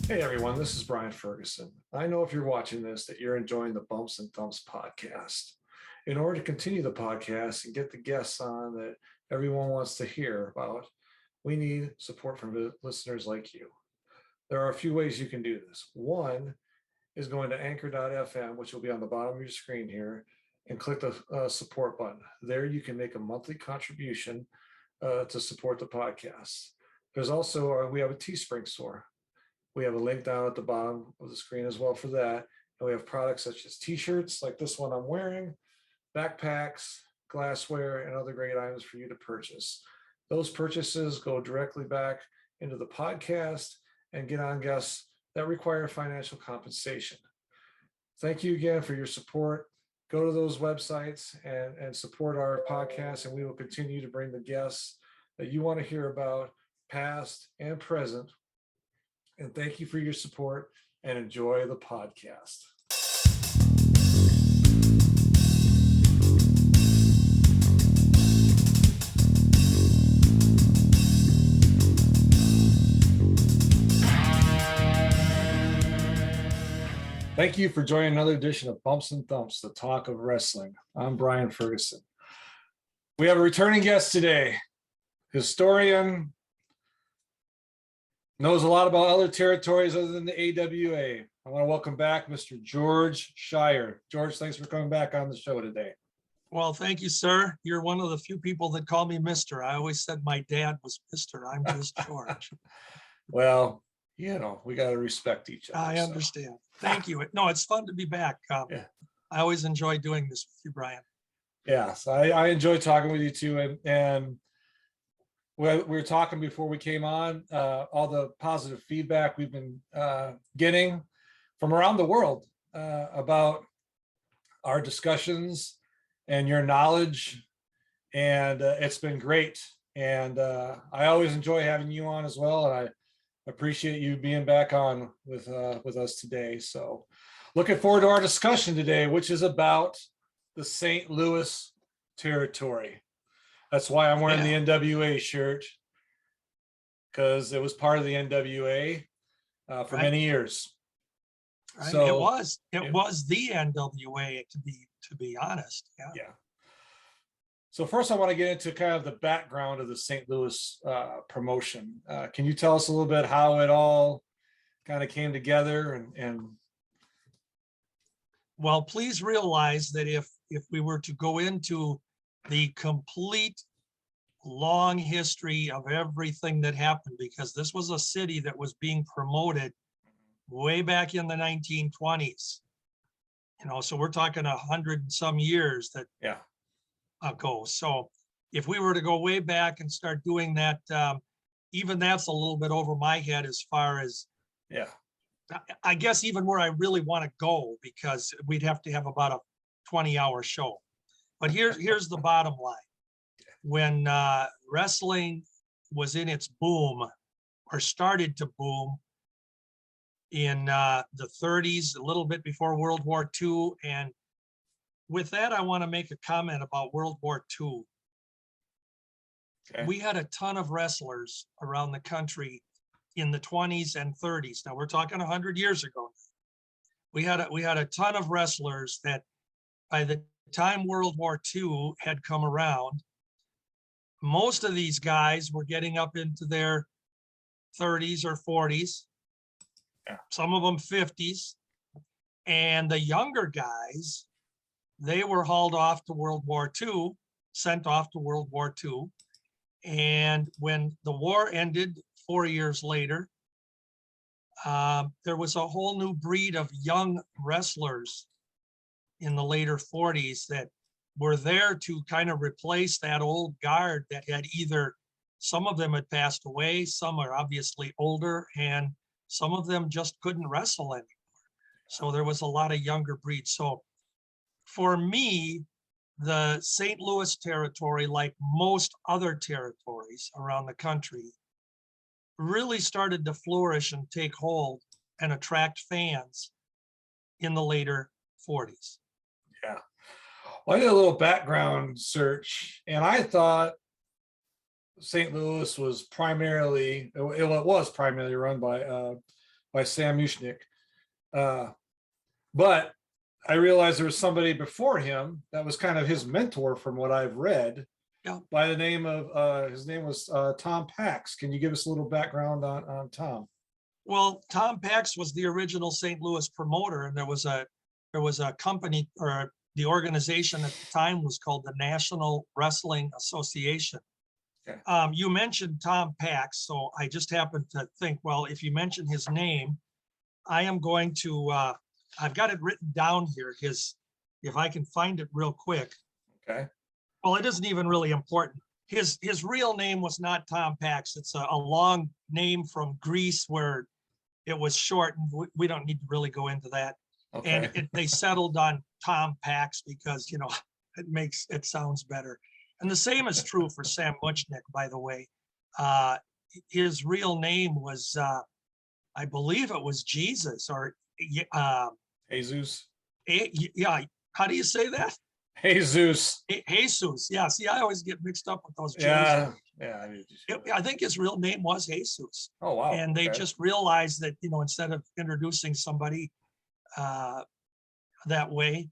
Hey everyone, this is Brian Ferguson. I know if you're watching this that you're enjoying the Bumps and Thumps podcast. In order to continue the podcast and get the guests on that everyone wants to hear about, we need support from listeners like you. There are a few ways you can do this. One is going to anchor.fm, which will be on the bottom of your screen here, and click the support button. There you can make a monthly contribution to support the podcast. There's also, we have a Teespring store. We have a link down at the bottom of the screen as well for that. And we have products such as t-shirts like this one I'm wearing, backpacks, glassware, and other great items for you to purchase. Those purchases go directly back into the podcast and get on guests that require financial compensation. Thank you again for your support. Go to those websites and support our podcast, and we will continue to bring the guests that you want to hear about, past and present. And thank you for your support and enjoy the podcast. Thank you for joining another edition of Bumps and Thumps, the talk of wrestling. I'm Brian Ferguson. We have a returning guest today, historian, knows a lot about other territories other than the AWA. I want to welcome back Mr. George Shire. George, thanks for coming back on the show today. Well, thank you, sir. You're one of the few people that call me Mr. I always said my dad was Mr. I'm just George. Well, you know, we got to respect each other. I understand. Thank you. No, it's fun to be back. Yeah. I always enjoy doing this with you, Brian. Yes, I enjoy talking with you too. And we were talking before we came on, all the positive feedback we've been getting from around the world about our discussions and your knowledge. And it's been great. And I always enjoy having you on as well. And I appreciate you being back on with us today. So looking forward to our discussion today, which is about the St. Louis territory. That's why I'm wearing the NWA shirt, because it was part of the NWA for many years. Right. So it was the NWA to be honest. Yeah. So first, I want to get into kind of the background of the St. Louis promotion. Can you tell us a little bit how it all kind of came together? And well, please realize that if we were to go into the complete long history of everything that happened, because this was a city that was being promoted way back in the 1920s, so we're talking 100 and some years ago. So if we were to go way back and start doing that, even that's a little bit over my head as far as, I guess even where I really want to go, because we'd have to have about a 20-hour show. But here's the bottom line. When wrestling was in its boom, or started to boom in the 30s, a little bit before World War II. And with that, I want to make a comment about World War II. Okay. We had a ton of wrestlers around the country in the 20s and 30s. Now we're talking 100 years ago. We had a ton of wrestlers that by the time World War II had come around, most of these guys were getting up into their 30s or 40s, some of them 50s. And the younger guys, they were hauled off to World War II, sent off to World War II. And when the war ended 4 years later, there was a whole new breed of young wrestlers in the later 40s that were there to kind of replace that old guard that had either, some of them had passed away, some are obviously older, and some of them just couldn't wrestle anymore. So there was a lot of younger breeds. So for me, the St. Louis territory, like most other territories around the country, really started to flourish and take hold and attract fans in the later 40s. Yeah. Well, I did a little background search, and I thought St. Louis was primarily, it was primarily run by by Sam Muchnick. But I realized there was somebody before him that was kind of his mentor from what I've read. Yeah. By the name of, his name was Tom Packs. Can you give us a little background on Tom? Well, Tom Packs was the original St. Louis promoter, and there was a company, or the organization at the time was called the National Wrestling Association. Okay. You mentioned Tom Packs, so I just happened to think, well, if you mention his name, I am going to, I've got it written down here, if I can find it real quick. Okay. Well, it isn't even really important. His real name was not Tom Packs. It's a long name from Greece where it was shortened. We don't need to really go into that. Okay. And they settled on Tom Packs because, it sounds better. And the same is true for Sam Muchnick, by the way. His real name was, I believe it was Jesus, or Jesus. yeah. How do you say that? Jesus. Jesus. Yeah. See, I always get mixed up with those. Yeah. Yeah. I think his real name was Jesus. Oh, wow. And they just realized that, instead of introducing somebody that way,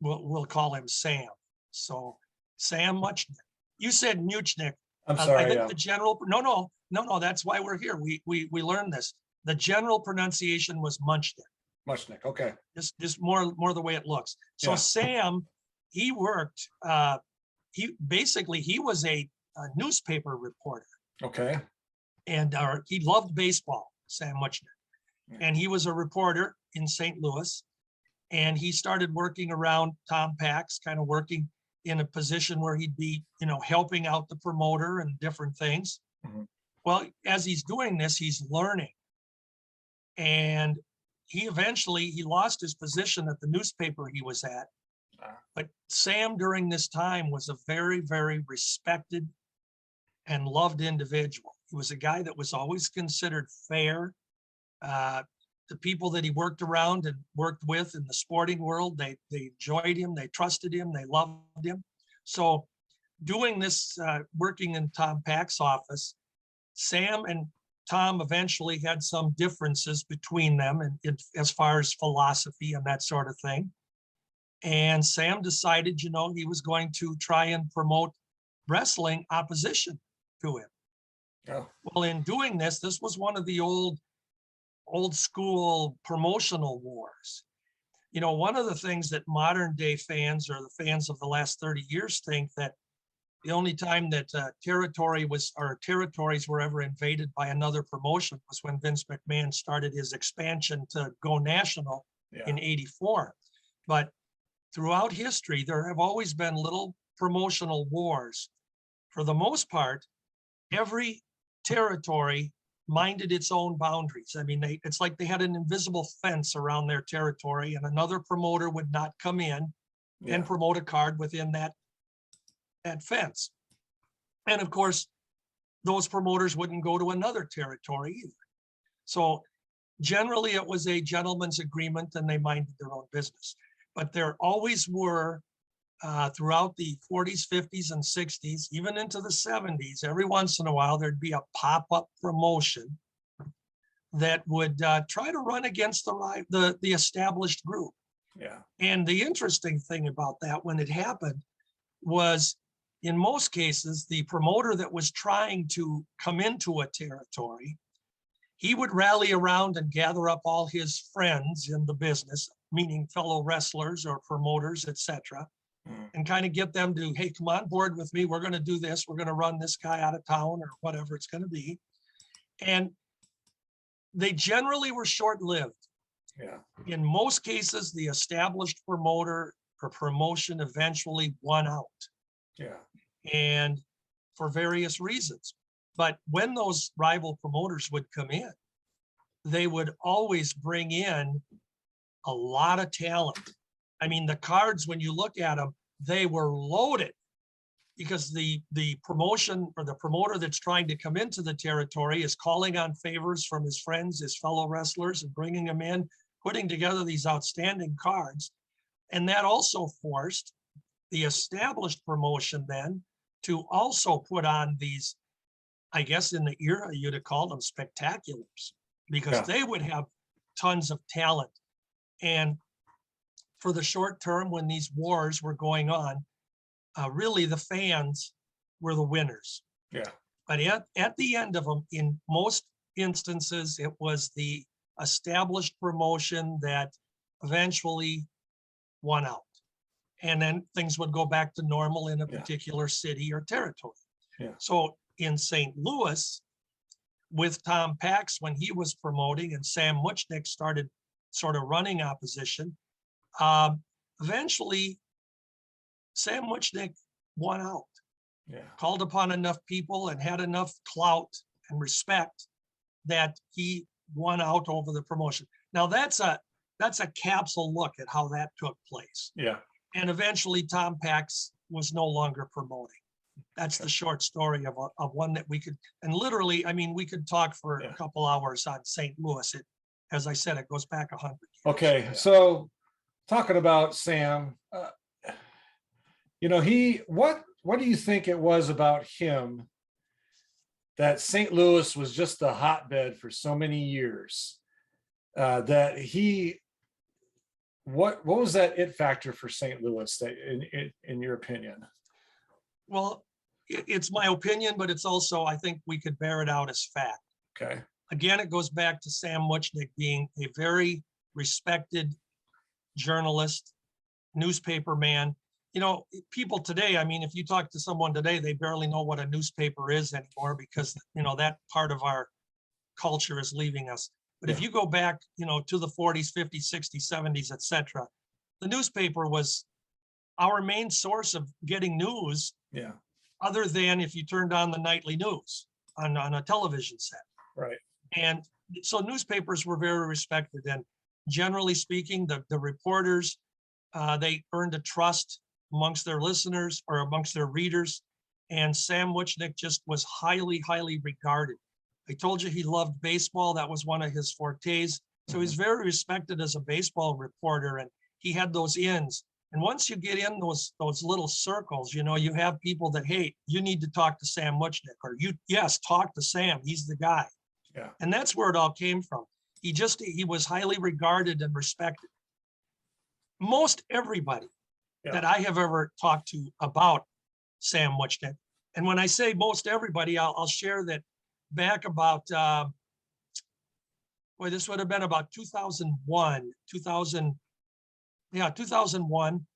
we'll call him Sam. So Sam Muchnick. You said Muchnick. I'm sorry. I think the general, no, that's why we're here. We learned this. The general pronunciation was Muchnick. Muchnick. Okay. Just more the way it looks. So yeah. Sam, he worked, he was a newspaper reporter. Okay. And he loved baseball, Sam Muchnick. Yeah. And he was a reporter in St. Louis. And he started working around Tom Packs, kind of working in a position where he'd be, helping out the promoter and different things. Mm-hmm. Well, as he's doing this, he's learning. And he lost his position at the newspaper he was at. But Sam, during this time, was a very, very respected and loved individual. He was a guy that was always considered fair. The people that he worked around and worked with in the sporting world, they enjoyed him, they trusted him, they loved him. So doing this, working in Tom Packs' office, Sam and Tom eventually had some differences between them and as far as philosophy and that sort of thing. And Sam decided, he was going to try and promote wrestling opposition to him. Yeah. Well, in doing this was one of the old school promotional wars. One of the things that modern day fans, or the fans of the last 30 years, think that the only time that territories were ever invaded by another promotion was when Vince McMahon started his expansion to go national in '84. But throughout history, there have always been little promotional wars. For the most part, every territory minded its own boundaries. I mean, it's like they had an invisible fence around their territory, and another promoter would not come in and promote a card within that fence. And of course, those promoters wouldn't go to another territory either. So generally it was a gentleman's agreement and they minded their own business. But there always were, throughout the 40s, 50s, and 60s, even into the 70s, every once in a while, there'd be a pop-up promotion that would try to run against the established group. Yeah. And the interesting thing about that, when it happened, was in most cases, the promoter that was trying to come into a territory, he would rally around and gather up all his friends in the business, meaning fellow wrestlers or promoters, etc., and kind of get them to, hey, come on board with me. We're going to do this. We're going to run this guy out of town, or whatever it's going to be. And they generally were short-lived. Yeah. In most cases, the established promoter or promotion eventually won out. Yeah. And for various reasons. But when those rival promoters would come in, they would always bring in a lot of talent. I mean, the cards, when you look at them, they were loaded, because the promotion or the promoter that's trying to come into the territory is calling on favors from his friends, his fellow wrestlers, and bringing them in, putting together these outstanding cards. And that also forced the established promotion then to also put on these, I guess in the era, you'd have called them spectaculars, because they would have tons of talent. And for the short term, when these wars were going on, really the fans were the winners. Yeah. But at the end of them, in most instances, it was the established promotion that eventually won out. And then things would go back to normal in a particular city or territory. Yeah. So in St. Louis, with Tom Packs, when he was promoting and Sam Muchnick started sort of running opposition, eventually Sam Muchnick won out. Yeah. Called upon enough people and had enough clout and respect that he won out over the promotion. Now that's a capsule look at how that took place. Yeah. And eventually Tom Packs was no longer promoting. That's the short story of one that we could, and literally, I mean, we could talk for a couple hours on St. Louis. It, as I said, it goes back 100 years. Okay. So talking about Sam, what do you think it was about him that St. Louis was just a hotbed for so many years? What was that it factor for St. Louis that in your opinion? Well, it's my opinion, but it's also, I think we could bear it out as fact. Okay. Again, it goes back to Sam Muchnick being a very respected journalist, newspaper man. You know, people today, I mean, if you talk to someone today, they barely know what a newspaper is anymore because, you know, that part of our culture is leaving us. But if you go back, you know, to the 40s, 50s, 60s, 70s, etc., the newspaper was our main source of getting news. Yeah. Other than if you turned on the nightly news on a television set. Right. And so newspapers were very respected. And generally speaking, the reporters, they earned a trust amongst their listeners or amongst their readers. And Sam Muchnick just was highly, highly regarded. I told you he loved baseball. That was one of his fortes. So he's very respected as a baseball reporter, and he had those ins. And once you get in those little circles, you know, you have people that, hey, you need to talk to Sam Muchnick, or talk to Sam. He's the guy. Yeah. And that's where it all came from. He was highly regarded and respected. Most everybody that I have ever talked to about Sam Muchnick, and when I say most everybody, I'll share that back about, this would have been about 2001, 2001.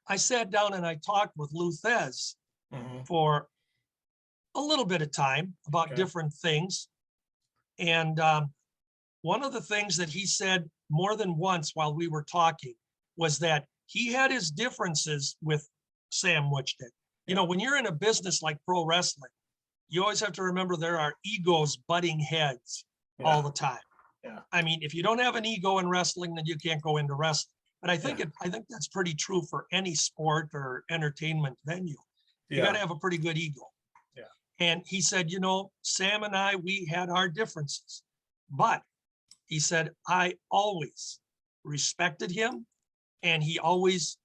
I sat down and I talked with Thesz for a little bit of time about different things. And one of the things that he said more than once while we were talking was that he had his differences with Sam Muchnick. You know, when you're in a business like pro wrestling, you always have to remember there are egos butting heads all the time. Yeah. I mean, if you don't have an ego in wrestling, then you can't go into wrestling. But I think that's pretty true for any sport or entertainment venue. You got to have a pretty good ego. Yeah. And he said, you know, Sam and I, we had our differences, but he said, I always respected him, and he always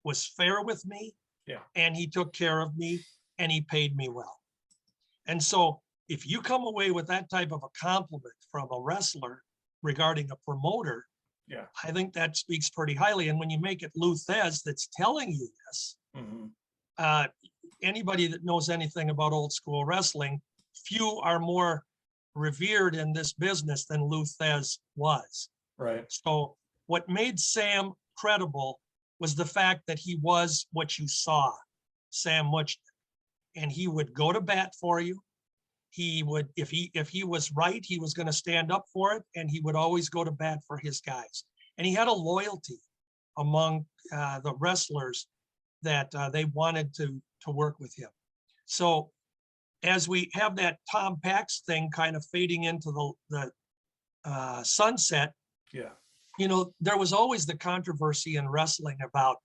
was fair with me. Yeah. And he took care of me, and he paid me well. And so if you come away with that type of a compliment from a wrestler regarding a promoter, I think that speaks pretty highly. And when you make it Thesz that's telling you this, anybody that knows anything about old school wrestling, few are more revered in this business than Thesz was. Right. So what made Sam credible was the fact that he was what you saw, Sam Muchnick. And he would go to bat for you. He would, if he was right, he was going to stand up for it, and he would always go to bat for his guys. And he had a loyalty among the wrestlers that they wanted to work with him. So as we have that Tom Packs thing kind of fading into the sunset, you know, there was always the controversy in wrestling about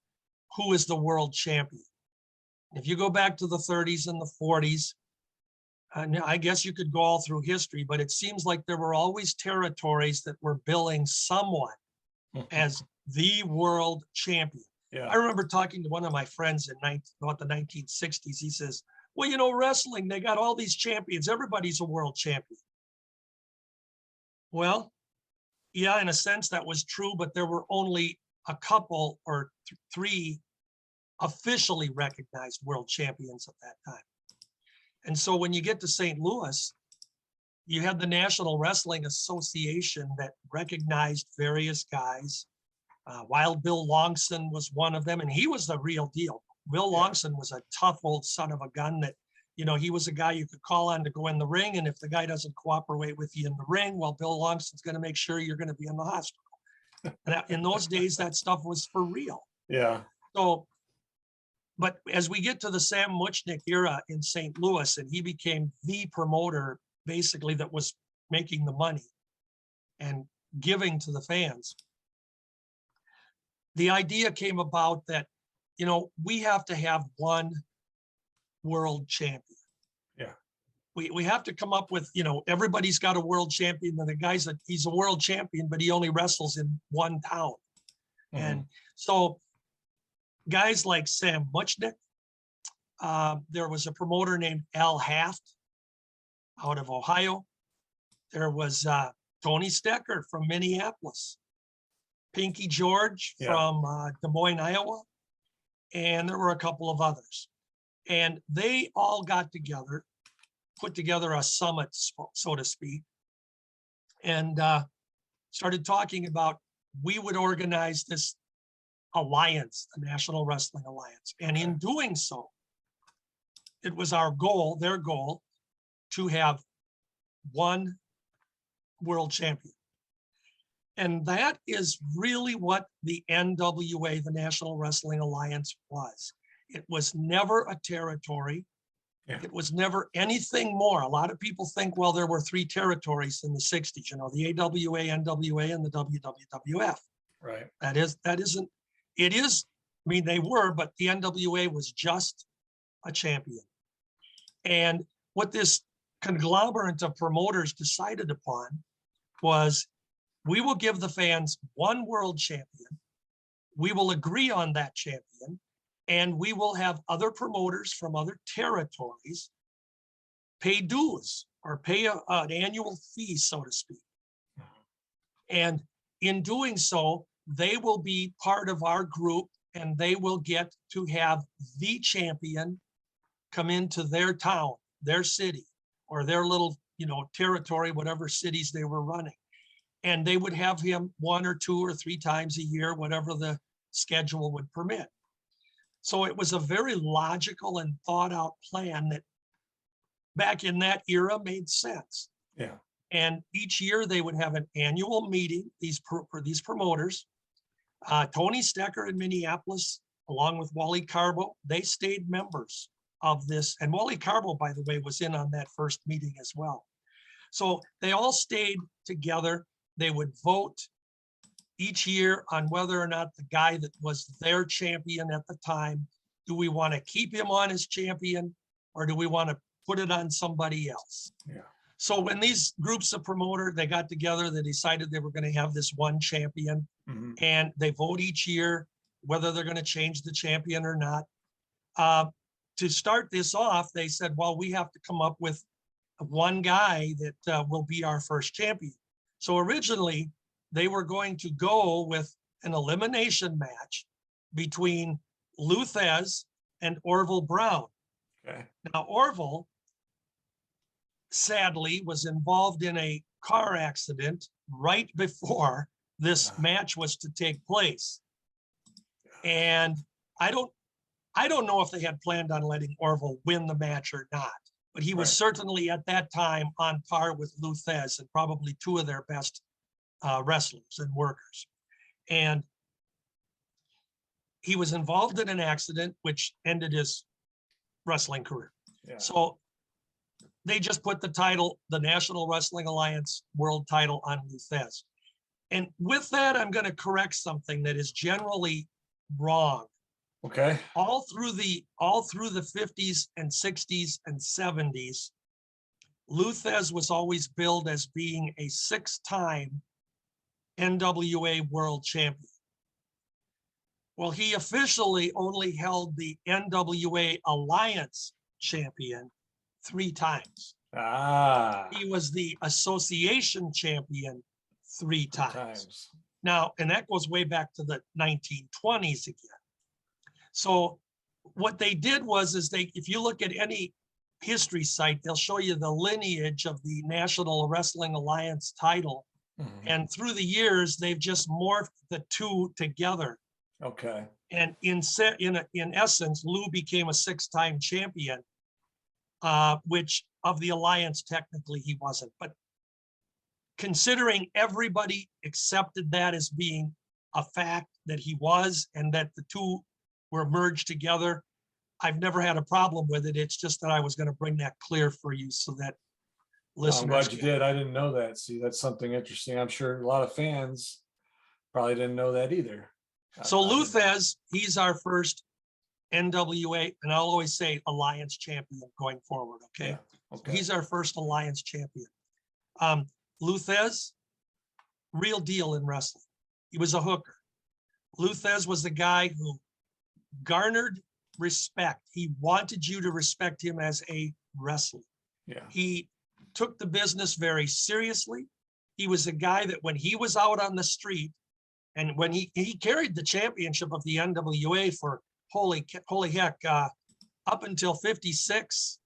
who is the world champion. If you go back to the 30s and the 40s, I guess you could go all through history, but it seems like there were always territories that were billing someone as the world champion. Yeah. I remember talking to one of my friends in about the 1960s. He says, well, you know, wrestling, they got all these champions. Everybody's a world champion. Well, Yeah, in a sense that was true, but there were only a couple or three officially recognized world champions at that time. And so when you get to St. Louis, you had the National Wrestling Association that recognized various guys. Wild Bill Longson was one of them, and he was the real deal. Bill Longson was a tough old son of a gun that, you know, he was a guy you could call on to go in the ring. And if the guy doesn't cooperate with you in the ring, well, Bill Longson's going to make sure you're going to be in the hospital. And in those days, that stuff was for real. Yeah. So, but as we get to the Sam Muchnick era in St. Louis, and he became the promoter, basically, that was making the money and giving to the fans, the idea came about that, you know, we have to have one world champion. Yeah. We have to come up with, you know, everybody's got a world champion, and the guy's that he's a world champion, but he only wrestles in one town. Mm-hmm. And so guys like Sam Muchnick, there was a promoter named Al Haft out of Ohio. There was Tony Stecker from Minneapolis, Pinky George from Des Moines, Iowa, and there were a couple of others. And they all got together, put together a summit, so to speak, and started talking about, we would organize this alliance, the National Wrestling Alliance. And in doing so, it was our goal, their goal, to have one world champion. And that is really what the NWA, the National Wrestling Alliance, was. It was never a territory. Yeah. It was never anything more. A lot of people think, well, there were 3 territories in the 60s, you know, the AWA, NWA, and the WWF. Right. It is, I mean, they were, but the NWA was just a champion. And what this conglomerate of promoters decided upon was, we will give the fans one world champion. We will agree on that champion, and we will have other promoters from other territories pay dues or pay an annual fee, so to speak. And in doing so, they will be part of our group, and they will get to have the champion come into their town, their city, or their little, you know, territory, whatever cities they were running. And they would have him 1 or 2 or 3 times a year, whatever the schedule would permit. So it was a very logical and thought out plan that back in that era made sense. Yeah. And each year they would have an annual meeting, for these promoters. Tony Stecker in Minneapolis, along with Wally Carbo, they stayed members of this. And Wally Carbo, by the way, was in on that first meeting as well. So they all stayed together. They would vote each year on whether or not the guy that was their champion at the time, do we want to keep him on as champion, or do we want to put it on somebody else? Yeah. So when these groups of promoters, they got together, they decided they were going to have this one champion, and they vote each year whether they're going to change the champion or not. To start this off, they said, well, we have to come up with one guy that will be our first champion. So originally, they were going to go with an elimination match between Thesz and Orville Brown. Okay. Now, Orville, sadly, was involved in a car accident right before this match was to take place. And I don't know if they had planned on letting Orville win the match or not, but he was certainly at that time on par with Thesz and probably 2 of their best wrestlers and workers. And he was involved in an accident which ended his wrestling career. Yeah. So they just put the title, the National Wrestling Alliance World title, on Thesz. And with that, I'm going to correct something that is generally wrong. Okay. All through the 50s and 60s and 70s, Thesz was always billed as being a 6-time NWA World Champion. Well, he officially only held the NWA Alliance Champion 3 times. He was the Association Champion 3 times. Now, and that goes way back to the 1920s again. So what they did was, if you look at any history site, they'll show you the lineage of the National Wrestling Alliance title. And through the years, they've just morphed the two together. Okay. And in essence, Lou became a 6-time champion, which of the Alliance, technically he wasn't. But considering everybody accepted that as being a fact that he was, and that the two were merged together, I've never had a problem with it. It's just that I was going to bring that clear for you so that listeners. I'm glad you did. I didn't know that. See, that's something interesting. I'm sure a lot of fans probably didn't know that either. So Lou Thesz, he's our first NWA, and I'll always say Alliance champion going forward. Okay. Yeah. Okay. So he's our first Alliance champion. Lou Thesz, real deal in wrestling. He was a hooker. Lou Thesz was the guy who garnered respect. He wanted you to respect him as a wrestler. Yeah. He took the business very seriously. He was a guy that when he was out on the street, and when he carried the championship of the NWA for holy heck, up until 56,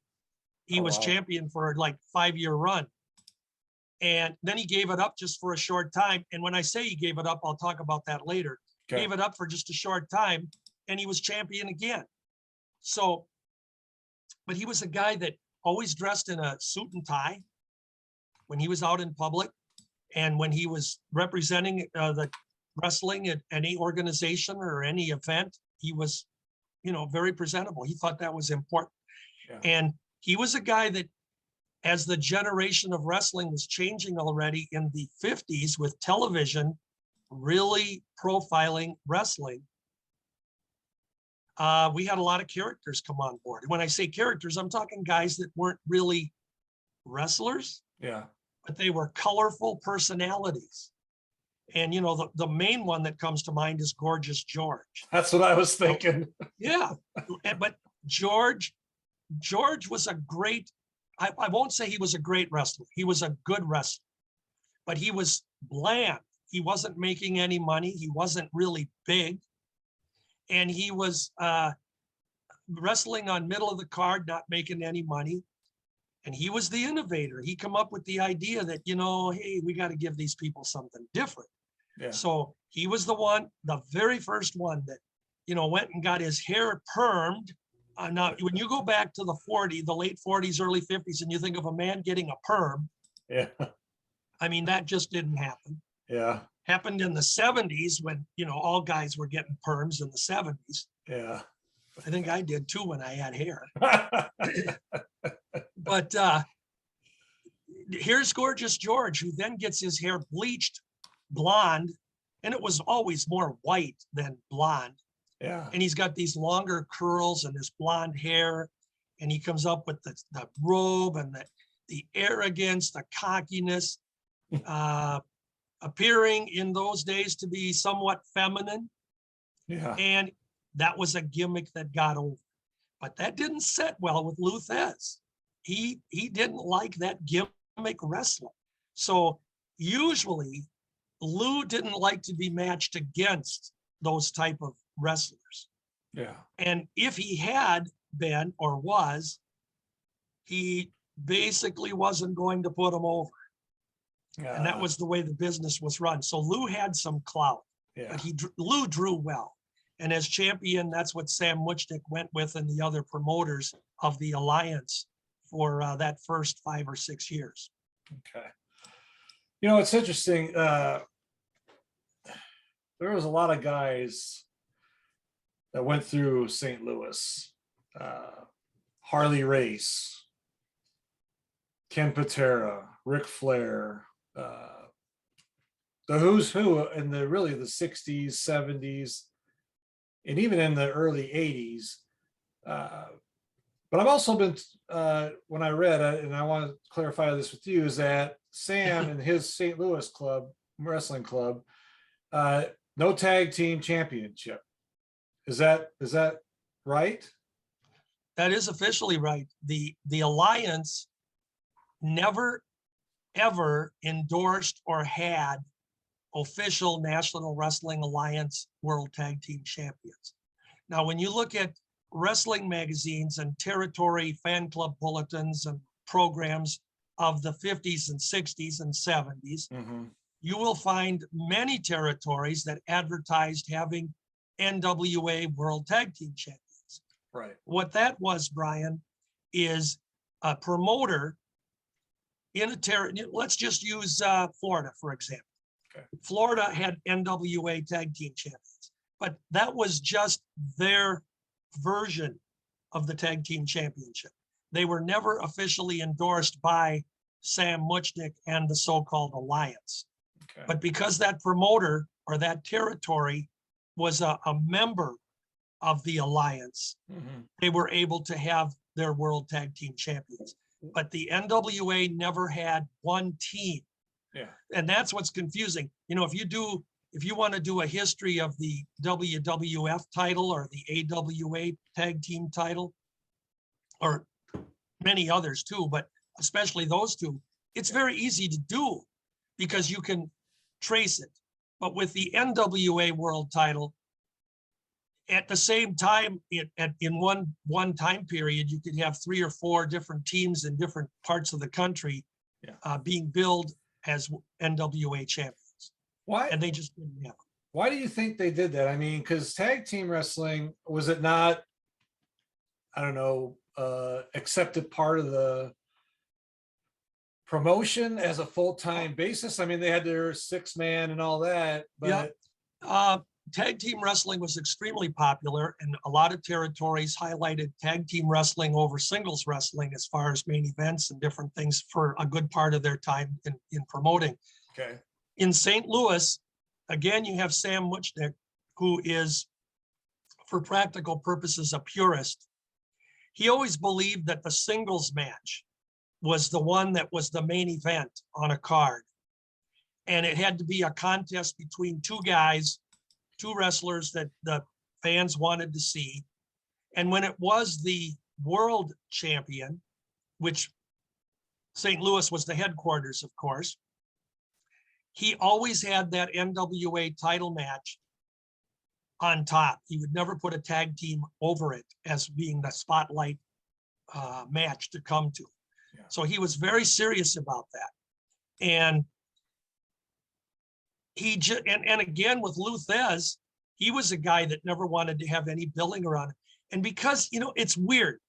he was champion for like 5-year run. And then he gave it up just for a short time. And when I say he gave it up, I'll talk about that later. Okay. Gave it up for just a short time, and he was champion again. So, but he was a guy that always dressed in a suit and tie when he was out in public. And when he was representing the wrestling at any organization or any event, he was, very presentable. He thought that was important. Yeah. And he was a guy that, as the generation of wrestling was changing already in the 50s with television really profiling wrestling, we had a lot of characters come on board. When I say characters, I'm talking guys that weren't really wrestlers, but they were colorful personalities. And, the main one that comes to mind is Gorgeous George. That's what I was thinking. Yeah. But George was a great, I won't say he was a great wrestler. He was a good wrestler, but he was bland. He wasn't making any money. He wasn't really big. And he was wrestling on middle of the card, not making any money. And he was the innovator. He come up with the idea that, hey, we got to give these people something different. Yeah. So he was the very first one that, went and got his hair permed. Now, when you go back to the late 40s, early 50s, and you think of a man getting a perm, I mean, that just didn't happen. Yeah. Happened in the 70s when, all guys were getting perms in the 70s. Yeah. I think I did too when I had hair. But here's Gorgeous George, who then gets his hair bleached blonde, and it was always more white than blonde. Yeah. And he's got these longer curls and this blonde hair, and he comes up with the robe and the arrogance, the cockiness, appearing in those days to be somewhat feminine. Yeah. And that was a gimmick that got over. But that didn't set well with Lou Thesz. He didn't like that gimmick wrestling. So usually Lou didn't like to be matched against those type of wrestlers. Yeah. And if he had been or was, he basically wasn't going to put them over. And that was the way the business was run. So Lou had some clout, but Lou drew well. And as champion, that's what Sam Muchnick went with and the other promoters of the Alliance for that first 5 or 6 years. Okay. It's interesting. There was a lot of guys that went through St. Louis. Harley Race, Ken Patera, Ric Flair, the who's who in the 60s, 70s, and even in the early 80s. But I've also been, when I read, and I want to clarify this with you, is that Sam and his St. Louis wrestling club, no tag team championship. Is that right? That is officially right. The Alliance never, ever endorsed or had official National Wrestling Alliance World Tag Team Champions. Now, when you look at wrestling magazines and territory fan club bulletins and programs of the 50s and 60s and 70s, you will find many territories that advertised having NWA World Tag Team Champions. Right. What that was, Brian, is a promoter in a territory. Let's just use Florida, for example. Okay. Florida had NWA Tag Team Champions, but that was just their version of the Tag Team Championship. They were never officially endorsed by Sam Muchnick and the so-called Alliance. Okay. But because that promoter or that territory was a member of the Alliance, they were able to have their World Tag Team Champions. But the NWA never had one team. Yeah. And that's what's confusing. You know, if you want to do a history of the WWF title or the AWA Tag Team title, or many others too, but especially those two, it's very easy to do because you can trace it. But with the NWA World title, at the same time, in one time period, you could have 3 or 4 different teams in different parts of the country being billed as NWA champions. Why? And they just didn't have them. Why do you think they did that? I mean, because tag team wrestling, was it not, I don't know, accepted part of the promotion as a full-time basis? I mean, they had their 6-man and all that, but tag team wrestling was extremely popular, and a lot of territories highlighted tag team wrestling over singles wrestling as far as main events and different things for a good part of their time in promoting. Okay. In St. Louis, again, you have Sam Muchnick, who is, for practical purposes, a purist. He always believed that the singles match was the one that was the main event on a card. And it had to be a contest between 2 guys, 2 wrestlers that the fans wanted to see. And when it was the world champion, which St. Louis was the headquarters, of course, he always had that NWA title match on top. He would never put a tag team over it as being the spotlight match to come to. Yeah. So he was very serious about that. And and again, with Thesz, he was a guy that never wanted to have any billing around it. And because, you know, it's weird,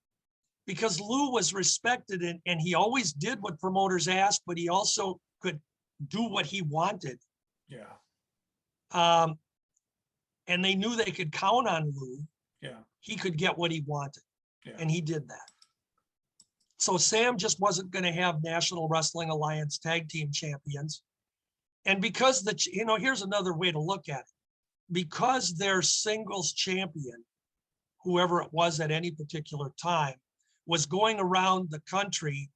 because Lou was respected and he always did what promoters asked, but he also could do what he wanted. Yeah. And they knew they could count on Lou. Yeah. He could get what he wanted. Yeah. And he did that. So Sam just wasn't going to have National Wrestling Alliance tag team champions. And because here's another way to look at it. Because their singles champion, whoever it was at any particular time, was going around the country,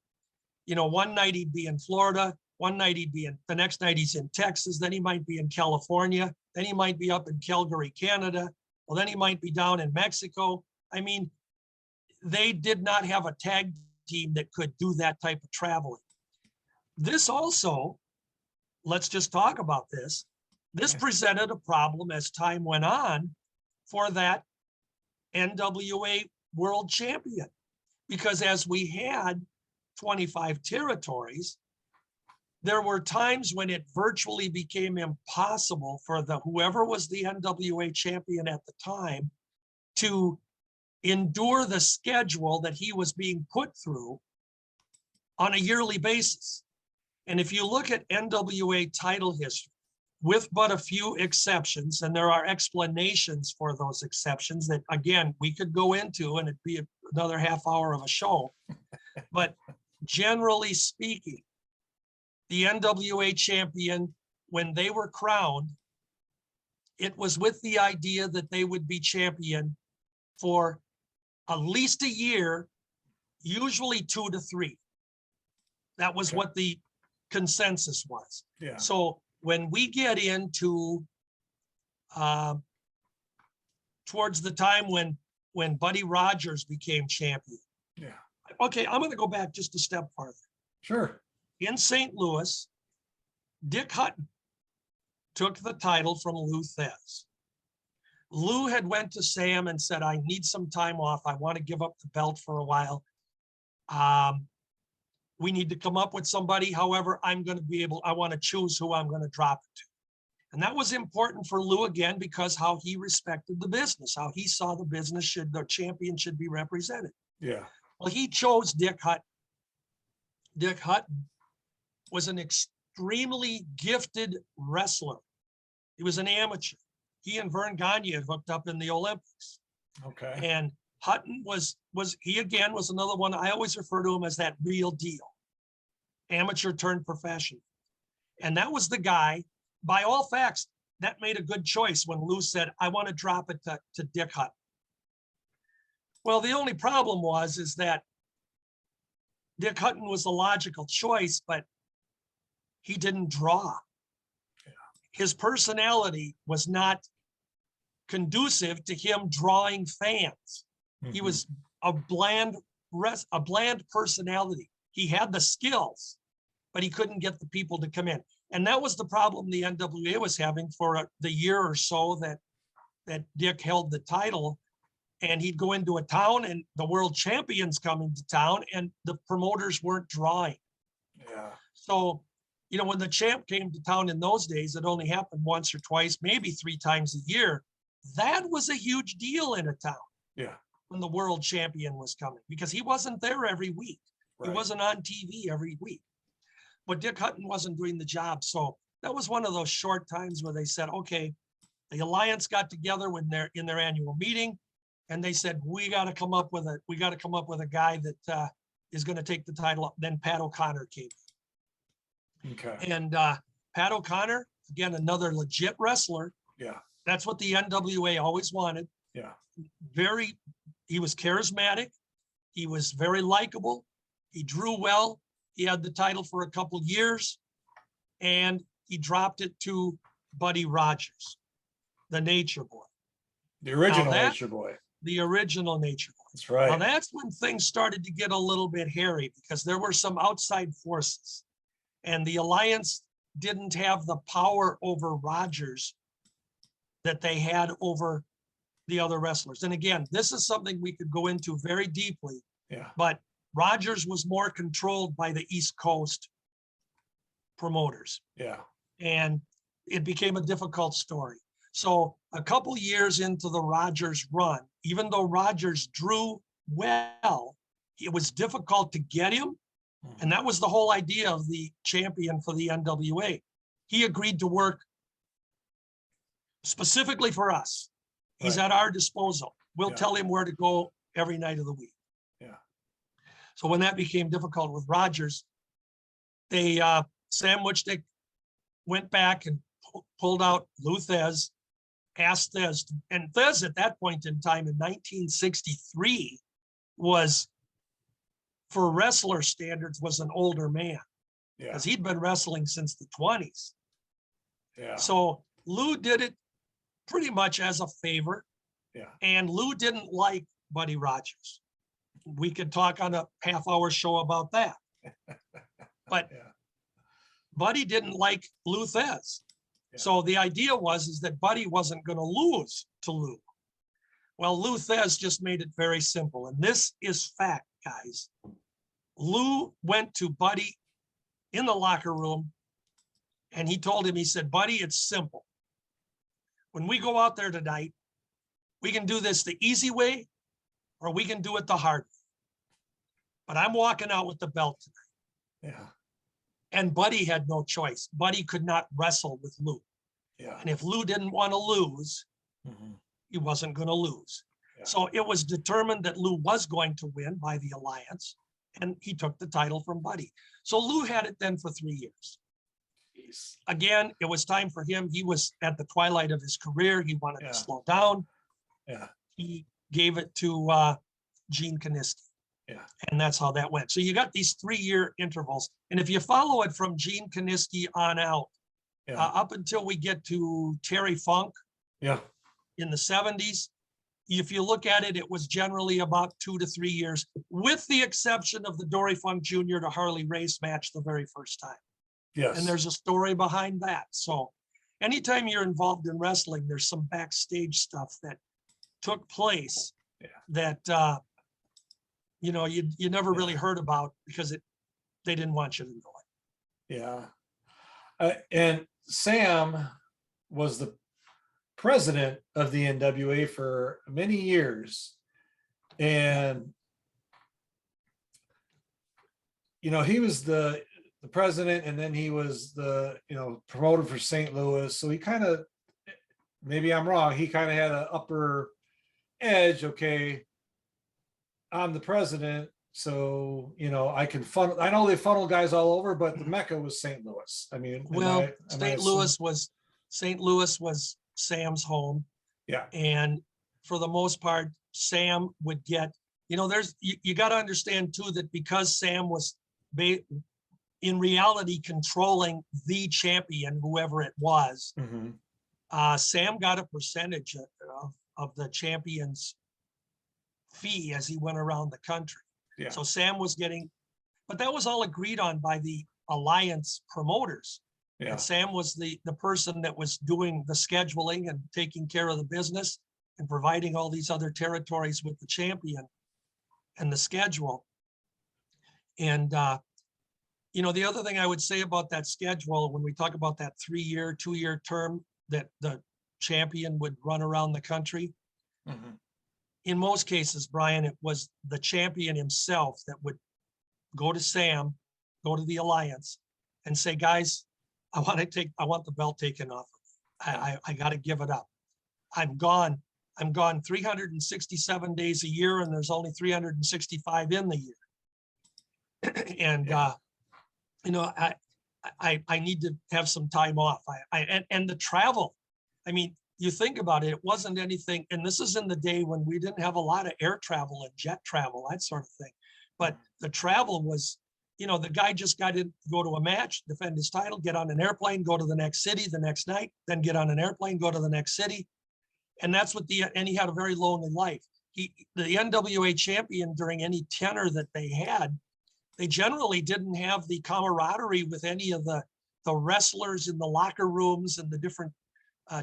you know, one night he'd be in Florida, one night the next night he's in Texas, then he might be in California, then he might be up in Calgary, Canada, well, then he might be down in Mexico. I mean, they did not have a tag team that could do that type of traveling. This also, let's just talk about this. This presented a problem as time went on for that NWA World Champion, because as we had 25 territories, there were times when it virtually became impossible for whoever was the NWA champion at the time to endure the schedule that he was being put through on a yearly basis. And if you look at NWA title history, with but a few exceptions, and there are explanations for those exceptions that, again, we could go into and it'd be another half hour of a show. But generally speaking, the NWA champion, when they were crowned, it was with the idea that they would be champion for at least a year, usually 2 to 3. That was what the consensus was. Yeah. So when we get into towards the time when Buddy Rogers became champion. Yeah. Okay, I'm going to go back just a step farther. Sure. In St. Louis, Dick Hutton took the title from Lou Thesz. Lou had went to Sam and said, I need some time off. I want to give up the belt for a while. We need to come up with somebody. However, I want to choose who I'm going to drop it to. And that was important for Lou again, because how he respected the business, how he saw the business the champion should be represented. Yeah. Well, he chose Dick Hutton. Dick Hutton was an extremely gifted wrestler. He was an amateur. He and Vern Gagne had hooked up in the Olympics. Okay. And Hutton was another one. I always refer to him as that real deal, amateur turned professional. And that was the guy, by all facts, that made a good choice when Lou said, I want to drop it to Dick Hutton. Well, the only problem is that Dick Hutton was the logical choice, but he didn't draw. Yeah. His personality was not conducive to him drawing fans. Mm-hmm. He was a bland personality. He had the skills, but he couldn't get the people to come in. And that was the problem the NWA was having for the year or so that Dick held the title. And he'd go into a town and the world champions come into town and the promoters weren't drawing. Yeah. So, when the champ came to town in those days, it only happened once or twice, maybe 3 times a year. That was a huge deal in a town. Yeah. When the world champion was coming, because he wasn't there every week. Right. He wasn't on TV every week. But Dick Hutton wasn't doing the job. So that was one of those short times where they said, okay, the Alliance got together when they're in their annual meeting. And they said, we got to come up with a guy that is going to take the title up. Then Pat O'Connor came. Okay. And Pat O'Connor, again, another legit wrestler. Yeah. That's what the NWA always wanted. Yeah. He was charismatic. He was very likable. He drew well. He had the title for a couple of years. And he dropped it to Buddy Rogers, the Nature Boy. The original Nature Boy. The original Nature Boy. That's right. Now that's when things started to get a little bit hairy, because there were some outside forces and the Alliance didn't have the power over Rogers that they had over the other wrestlers. And again, this is something we could go into very deeply. Yeah. But Rogers was more controlled by the East Coast promoters. Yeah. And it became a difficult story. So a couple years into the Rogers run, even though Rogers drew well, it was difficult to get him. And that was the whole idea of the champion for the NWA. He agreed to work specifically for us. He's at our disposal. We'll tell him where to go every night of the week. Yeah. So when that became difficult with Rogers, Sam Muchnick went back and pulled out Lou Thesz, asked Thesz, and Thesz at that point in time in 1963 was, for wrestler standards, was an older man. Yeah. Because he'd been wrestling since the 20s. Yeah. So Lou did it pretty much as a favor. Yeah. And Lou didn't like Buddy Rogers. We could talk on a half-hour show about that. But Buddy didn't like Lou Thesz. Yeah. So the idea was that Buddy wasn't going to lose to Lou. Well, Lou Thesz just made it very simple. And this is fact, guys. Lou went to Buddy in the locker room and he told him, he said, Buddy, it's simple. When we go out there tonight, we can do this the easy way or we can do it the hard way. But I'm walking out with the belt tonight. Yeah. And Buddy had no choice. Buddy could not wrestle with Lou. Yeah. And if Lou didn't want to lose, he wasn't going to lose. Yeah. So it was determined that Lou was going to win by the Alliance, and he took the title from Buddy. So Lou had it then for 3 years. Jeez. Again, it was time for him. He was at the twilight of his career. He wanted to slow down. Yeah. He gave it to Gene Kiniski. Yeah. And that's how that went. So you got these 3-year intervals. And if you follow it from Gene Kiniski on out, up until we get to Terry Funk in the 70s, if you look at it, it was generally about 2 to 3 years, with the exception of the Dory Funk Jr. to Harley Race match the very first time. Yes. And there's a story behind that. So, anytime you're involved in wrestling, there's some backstage stuff that took place that, you never really heard about because they didn't want you to know it. Yeah. And Sam was the president of the NWA for many years. And, he was the president, and then he was the, promoter for St. Louis. So he kind of, maybe I'm wrong, he kind of had an upper edge. Okay, I'm the president, so I can funnel. I know they funnel guys all over, but the Mecca was St. Louis. I mean, St. Louis was Sam's home. Yeah, and for the most part, Sam would get. You got to understand too that because Sam was in reality controlling the champion, whoever it was, Sam got a percentage of the champion's fee as he went around the country. Yeah. So Sam was getting, but that was all agreed on by the alliance promoters. Yeah. And Sam was the person that was doing the scheduling and taking care of the business and providing all these other territories with the champion and the schedule. And, the other thing I would say about that schedule, when we talk about that 3-year, 2-year term that the champion would run around the country, in most cases, Brian, it was the champion himself that would go to Sam, go to the alliance and say, guys, I want the belt taken off of me. I got to give it up. I'm gone 367 days a year, and there's only 365 in the year. And, I need to have some time off. And the travel, I mean, you think about it, it wasn't anything. And this is in the day when we didn't have a lot of air travel and jet travel, that sort of thing. But the travel was, the guy just got to go to a match, defend his title, get on an airplane, go to the next city the next night, then get on an airplane, go to the next city. And that's and he had a very lonely life. The NWA champion, during any tenure that they had, they generally didn't have the camaraderie with any of the wrestlers in the locker rooms and the different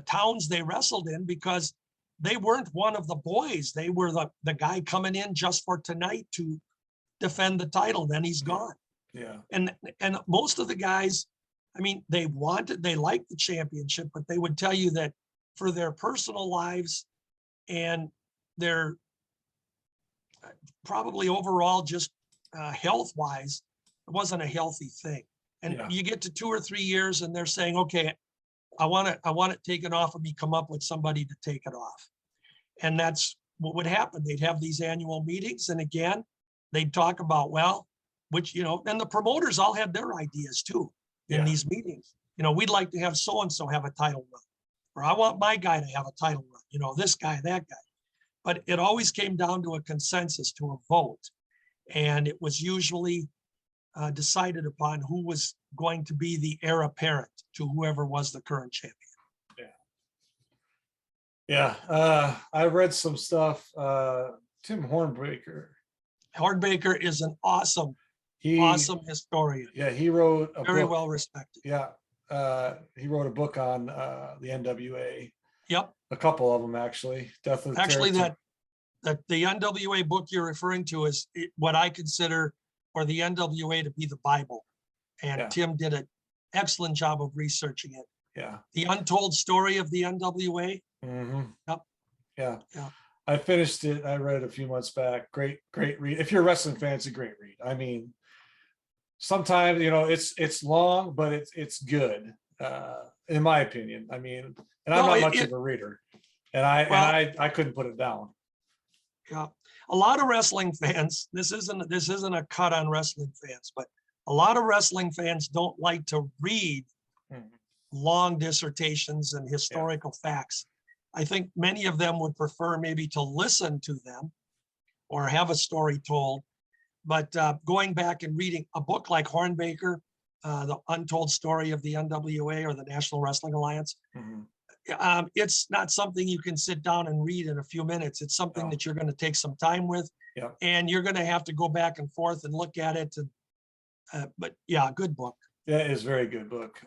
towns they wrestled in, because they weren't one of the boys. They were the guy coming in just for tonight to defend the title. Then he's gone. Yeah. And most of the guys, I mean, they liked the championship, but they would tell you that for their personal lives and their probably overall just health-wise, it wasn't a healthy thing. And you get to 2 or 3 years and they're saying, okay, I want it taken off of me, come up with somebody to take it off. And that's what would happen. They'd have these annual meetings. And again, they'd talk about, and the promoters all had their ideas too in these meetings. We'd like to have so-and-so have a title run, or I want my guy to have a title run, this guy, that guy. But it always came down to a consensus, to a vote. And it was usually decided upon who was going to be the heir apparent to whoever was the current champion. Yeah. I read some stuff. Tim Hornbaker is an awesome historian. Yeah, he wrote a very book. Well respected. Yeah, he wrote a book on the NWA. Yep, a couple of them actually. Definitely. Actually, that the NWA book you're referring to is what I consider for the NWA to be the Bible, and Tim did an excellent job of researching it. Yeah, the untold story of the NWA. Yep. Yeah. I finished it. I read it a few months back. Great read. If you're a wrestling fan, it's a great read. I mean, sometimes it's long, but it's good, in my opinion. I mean, and I'm not much of a reader, and I couldn't put it down. Yeah, a lot of wrestling fans. This isn't a cut on wrestling fans, but a lot of wrestling fans don't like to read long dissertations and historical facts. I think many of them would prefer maybe to listen to them or have a story told. But going back and reading a book like Hornbaker, The Untold Story of the NWA or the National Wrestling Alliance, it's not something you can sit down and read in a few minutes. It's something that you're going to take some time with, and you're going to have to go back and forth and look at it. But yeah, good book. Yeah, it is a very good book.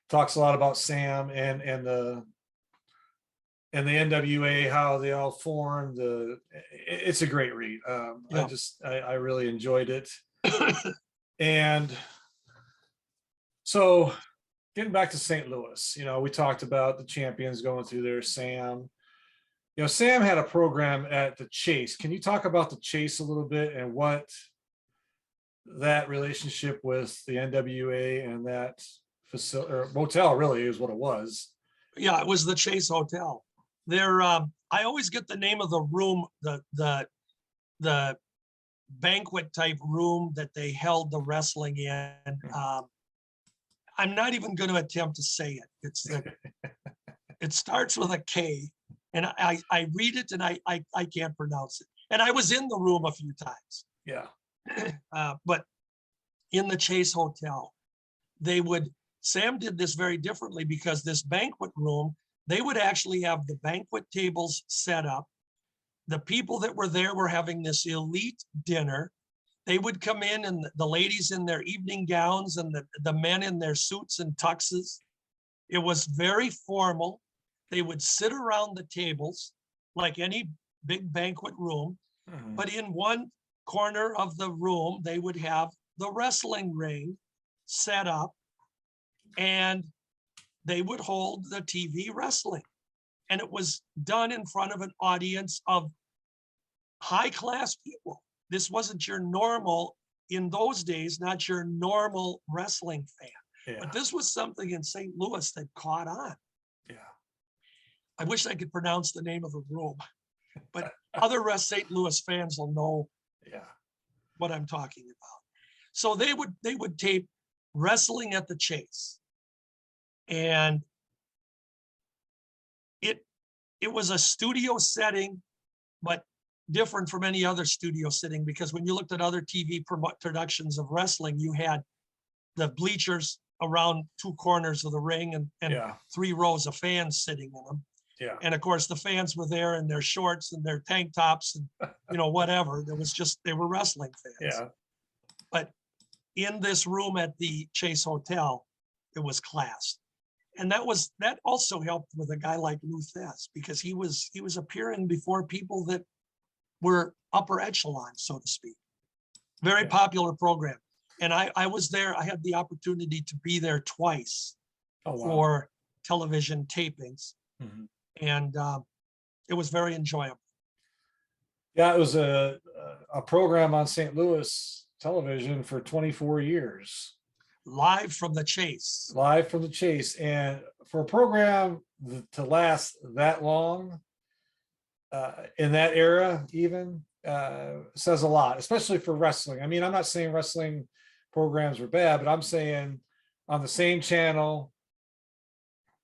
talks a lot about Sam and the NWA, how they all formed. It's a great read. Yeah. I really enjoyed it. And so getting back to St. Louis, we talked about the champions going through there. Sam, Sam had a program at the Chase. Can you talk about the Chase a little bit and what that relationship with the NWA and that facility or motel really is what it was? Yeah, it was the Chase Hotel. There, I always get the name of the room, the banquet type room that they held the wrestling in. I'm not even going to attempt to say it. It starts with a K, and I read it and I can't pronounce it. And I was in the room a few times. Yeah. But in the Chase Hotel, Sam did this very differently because this banquet room, they would actually have the banquet tables set up. The people that were there were having this elite dinner. They would come in and the ladies in their evening gowns and the men in their suits and tuxes. It was very formal. They would sit around the tables like any big banquet room, but in one corner of the room, they would have the wrestling ring set up and they would hold the TV wrestling. And it was done in front of an audience of high-class people. This wasn't your normal, in those days, not your normal wrestling fan. Yeah. But this was something in St. Louis that caught on. Yeah. I wish I could pronounce the name of the room, but other St. Louis fans will know what I'm talking about. So they would tape Wrestling at the Chase. And it was a studio setting, but different from any other studio setting, because when you looked at other TV productions of wrestling, you had the bleachers around two corners of the ring and 3 rows of fans sitting in them. Yeah. And of course the fans were there in their shorts and their tank tops and whatever. They were wrestling fans. Yeah. But in this room at the Chase Hotel, it was class. And that also helped with a guy like Lou Thesz, because he was appearing before people that were upper echelon, so to speak. Very popular program. And I was there. I had the opportunity to be there twice for television tapings. And it was very enjoyable. Yeah, it was a program on St. Louis television for 24 years. Live from the Chase. Live from the Chase. And for a program to last that long, in that era even, says a lot, especially for wrestling. I mean, I'm not saying wrestling programs were bad, but I'm saying on the same channel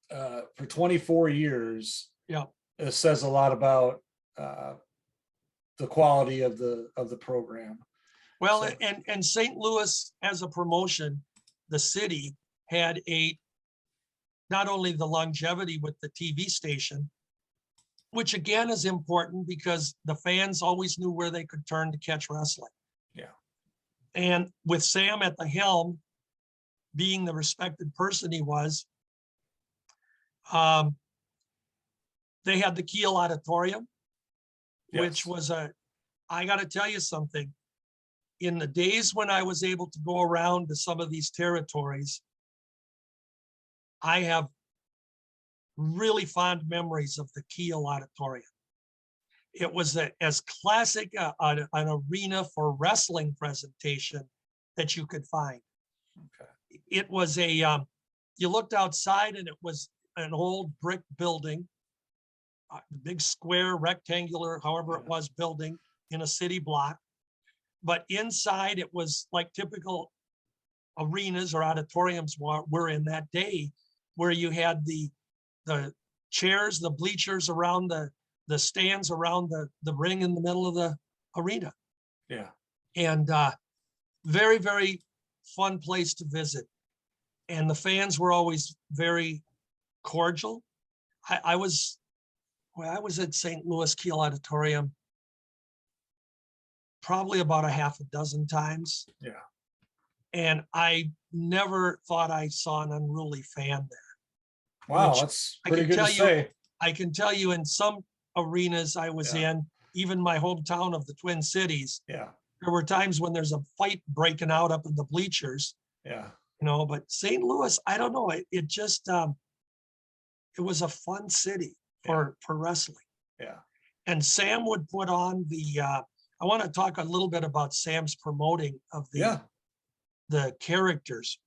for 24 years, it says a lot about the quality of the program. Well, so. and St. Louis as a promotion, the city had not only the longevity with the TV station, which again is important because the fans always knew where they could turn to catch wrestling. Yeah. And with Sam at the helm, being the respected person he was, they had the Kiel Auditorium, which was I got to tell you something. In the days when I was able to go around to some of these territories, I have really fond memories of the Kiel Auditorium. It was as classic an arena for wrestling presentation that you could find. Okay. It was you looked outside and it was an old brick building, big square, rectangular, however it was, building in a city block. But inside it was like typical arenas or auditoriums were in that day, where you had the chairs, the bleachers around the stands around the ring in the middle of the arena. Yeah. And very, very fun place to visit. And the fans were always very cordial. I was at St. Louis Kiel Auditorium probably about a half a dozen times. Yeah. And I never thought I saw an unruly fan there. Wow, which that's I pretty can good to tell you, say. I can tell you in some arenas I was Yeah. in, even my hometown of the Twin Cities, Yeah, there were times when there's a fight breaking out up in the bleachers, yeah, but St. Louis, I don't know, it just, it was a fun city for wrestling. yeah, And Sam would put on I want to talk a little bit about Sam's promoting of yeah. the characters.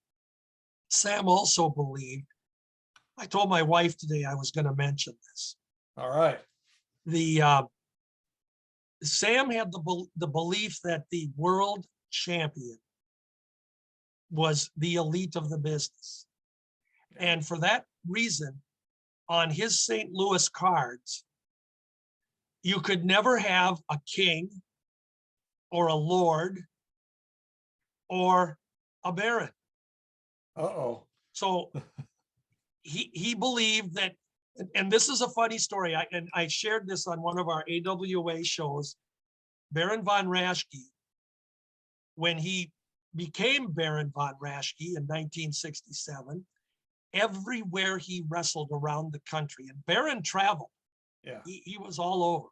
Sam also believed, I told my wife today I was going to mention this. All right. Sam had the belief that the world champion was the elite of the business. And for that reason, on his St. Louis cards, you could never have a king or a lord or a baron. Uh-oh. So he believed that, and this is a funny story. I shared this on one of our AWA shows. Baron von Raschke, when he became Baron von Raschke in 1967, everywhere he wrestled around the country, and Baron traveled. Yeah. He was all over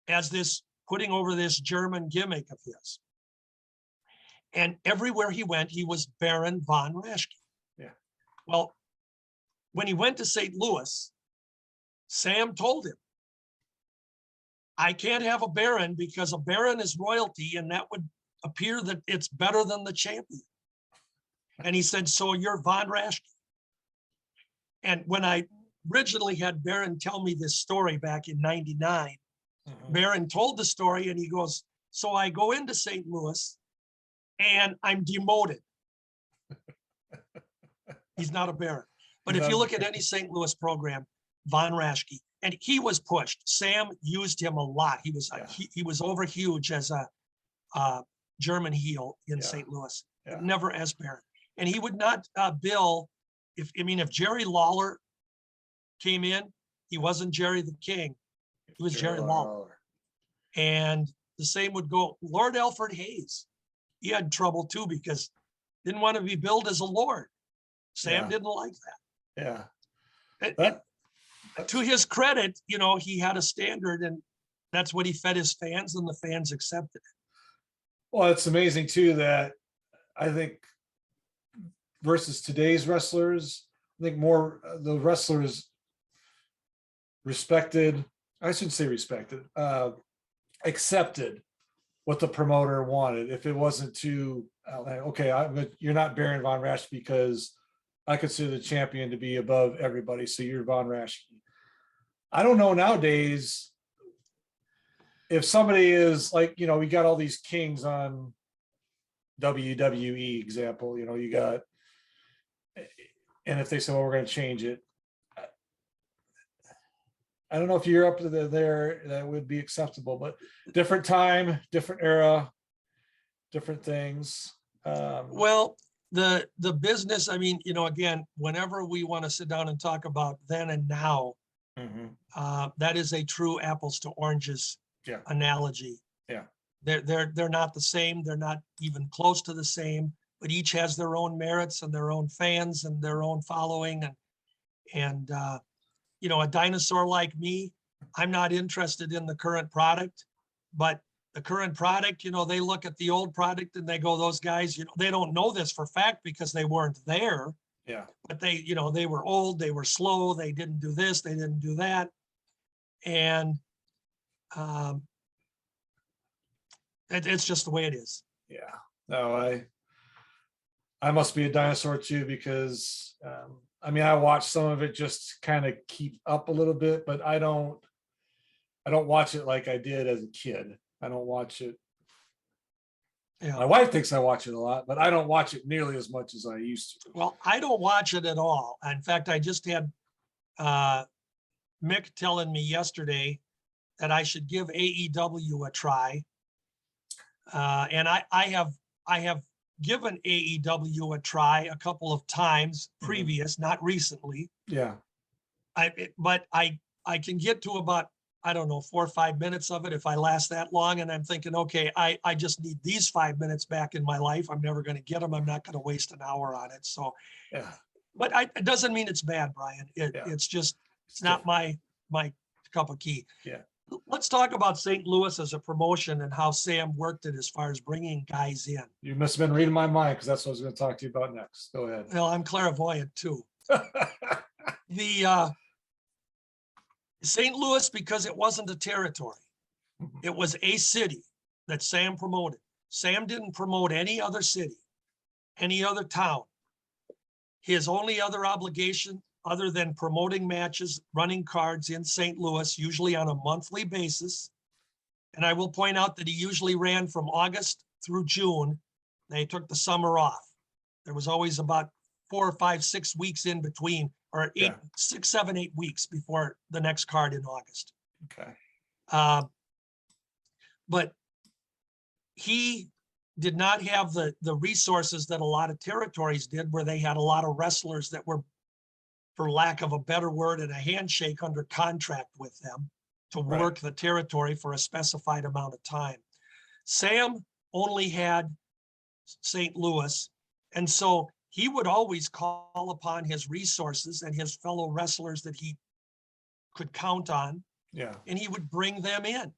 as this, putting over this German gimmick of his. And everywhere he went, he was Baron von Raschke. Yeah. Well, when he went to St. Louis, Sam told him, I can't have a baron because a baron is royalty, and that would appear that it's better than the champion. And he said, so you're von Raschke. And when I originally had Baron tell me this story back in '99, Baron told the story and he goes, so I go into St. Louis and I'm demoted. He's not a baron. But if you look at any St. Louis program, von Raschke, and he was pushed. Sam used him a lot. He was over huge as a German heel in St. Louis, never as baron. And he would not bill, if Jerry Lawler came in, he wasn't Jerry the King. He was Jerry Lawler. And the same would go, Lord Alfred Hayes. He had trouble too because didn't want to be billed as a lord. Sam didn't like that. Yeah. To his credit, he had a standard, and that's what he fed his fans, and the fans accepted it. Well, it's amazing too that I think versus today's wrestlers, I think more the wrestlers respected, I shouldn't say respected, accepted what the promoter wanted. If it wasn't too, okay, you're not Baron von Raschke because I consider the champion to be above everybody, so you're von Raschke. I don't know nowadays if somebody is like, we got all these kings on WWE example, you got, and if they say, well, we're going to change it, I don't know if you're up to there, that would be acceptable, but different time, different era, different things. Well, the business, again, whenever we want to sit down and talk about then and now, that is a true apples to oranges analogy. Yeah. They're not the same. They're not even close to the same, but each has their own merits and their own fans and their own following. And a dinosaur like me, I'm not interested in the current product, but the current product, they look at the old product and they go, those guys, they don't know this for fact because they weren't there. Yeah. But they were old, they were slow, they didn't do this, they didn't do that. And it's just the way it is. Yeah. No, I must be a dinosaur too, because I watch some of it just kind of keep up a little bit, but I don't watch it like I did as a kid. I don't watch it. Yeah. My wife thinks I watch it a lot, but I don't watch it nearly as much as I used to. Well, I don't watch it at all. In fact, I just had Mick telling me yesterday that I should give AEW a try. And I have given AEW a try a couple of times previous, not recently. Yeah. But I can get to about I don't know, 4 or 5 minutes of it if I last that long. And I'm thinking, okay, I just need these 5 minutes back in my life. I'm never going to get them. I'm not going to waste an hour on it. So, Yeah. but it doesn't mean it's bad, Brian. It's just, it's not my cup of tea. Yeah. Let's talk about St. Louis as a promotion and how Sam worked it as far as bringing guys in. You must have been reading my mind because that's what I was going to talk to you about next. Go ahead. Well, I'm clairvoyant too. The St. Louis, because it wasn't a territory, it was a city that Sam promoted. Sam didn't promote any other city, any other town. His only other obligation, other than promoting matches, running cards in St. Louis, usually on a monthly basis. And I will point out that he usually ran from August through June. They took the summer off. There was always about 4 or 5, 6 weeks in between, or 6, 7, 8 weeks before the next card in August. Okay. But he did not have the resources that a lot of territories did, where they had a lot of wrestlers that were, for lack of a better word, and a handshake under contract with them to work the territory for a specified amount of time. Sam only had St. Louis. And so he would always call upon his resources and his fellow wrestlers that he could count on. Yeah. And he would bring them in.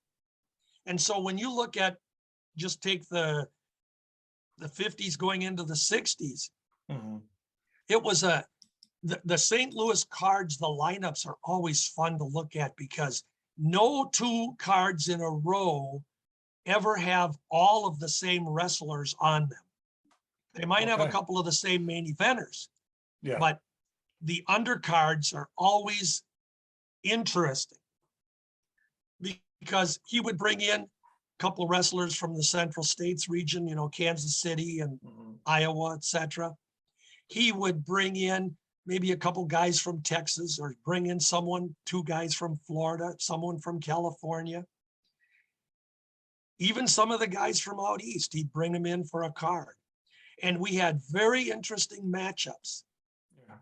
And so when you look at, just take the 50s going into the 60s, it was the St. Louis cards, the lineups are always fun to look at because no 2 cards in a row ever have all of the same wrestlers on them. They might have a couple of the same main eventers, but the undercards are always interesting because he would bring in a couple of wrestlers from the Central States region, Kansas City and Iowa, etc. He would bring in maybe a couple guys from Texas, or bring in 2 guys from Florida, someone from California. Even some of the guys from out east, he'd bring them in for a card. And we had very interesting matchups. Yeah.